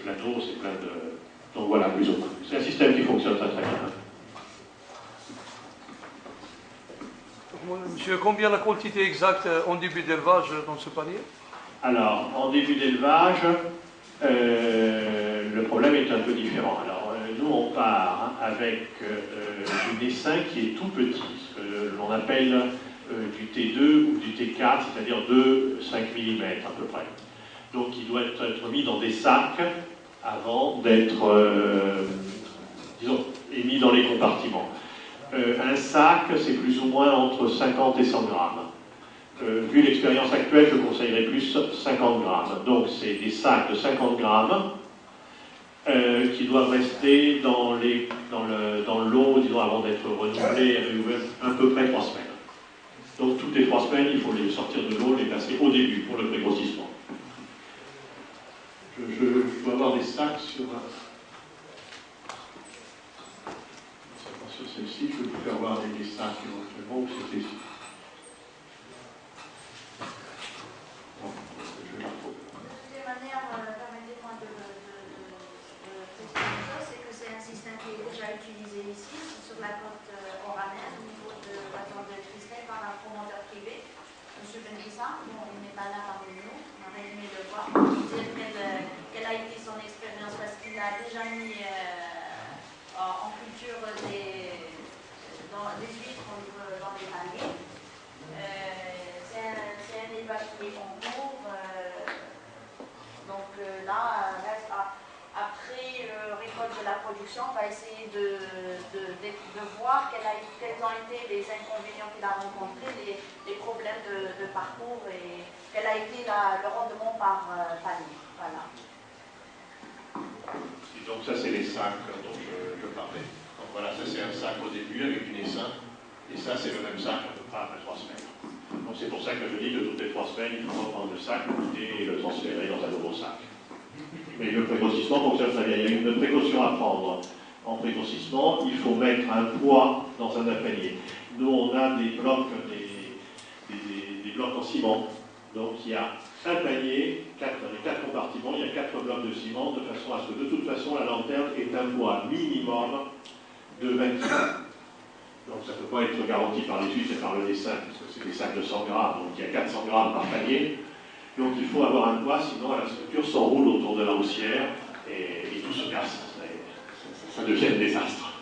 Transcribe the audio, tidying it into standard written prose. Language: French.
plein d'eau, c'est plein de... Donc voilà, plus ou moins. C'est un système qui fonctionne très très bien. Monsieur, combien la quantité exacte en début d'élevage dans ce panier? Alors, en début d'élevage, le problème est un peu différent. Alors, nous, on part avec du essaim qui est tout petit, ce que l'on appelle du T2 ou du T4, c'est-à-dire 2-5 mm à peu près. Donc, il doit être mis dans des sacs avant d'être, disons, mis dans les compartiments. Un sac, c'est plus ou moins entre 50 et 100 grammes. Vu l'expérience actuelle, je conseillerais plus 50 grammes. Donc, c'est des sacs de 50 grammes qui doivent rester dans l'eau, disons, avant d'être renouvelés à peu près 3 semaines. Donc, toutes les 3 semaines, il faut les sortir de l'eau, les passer au début pour le prégrossissement. Je dois avoir des sacs sur celle-ci, je peux vous faire voir des sacs éventuellement, ou c'était ici. De toute manière, permettez-moi de préciser une chose, c'est que c'est un système qui est déjà utilisé ici, sur la côte oranaise, au niveau de la zone de Christelle, par un promoteur privé, M. Benissa. Bon, il n'est pas là parmi nous, on aurait aimé le voir, pour dire quelle a été son expérience, parce qu'il a déjà mis en culture des huîtres dans les paniers. C'est un élevage qui est en cours. Donc là, après récolte de la production, on va essayer de voir quels ont été les inconvénients qu'il a rencontrés, les problèmes de parcours et quel a été le rendement par panier. Voilà. Et donc ça, c'est les sacs dont je parlais. Donc voilà, ça c'est un sac au début avec une essaim. Et ça, c'est le même sac à peu près après 3 semaines. Donc c'est pour ça que je dis que toutes les 3 semaines, il faut reprendre le sac, le goûter et le transférer dans un nouveau sac. Mais le prégrossissement fonctionne très bien. Il y a une précaution à prendre. En prégrossissement, il faut mettre un poids dans un panier. Nous, on a des blocs, des blocs en ciment. Donc il y a un panier, dans les 4 compartiments, il y a 4 blocs de ciment, de façon à ce que de toute façon la lanterne ait un poids minimum de 20 kg. Donc ça ne peut pas être garanti par les huîtres et par le dessin, parce que c'est des sacs de 100 grammes, donc il y a 400 grammes par panier. Donc il faut avoir un poids, sinon la structure s'enroule autour de la houssière et tout se casse. Ça devient un désastre.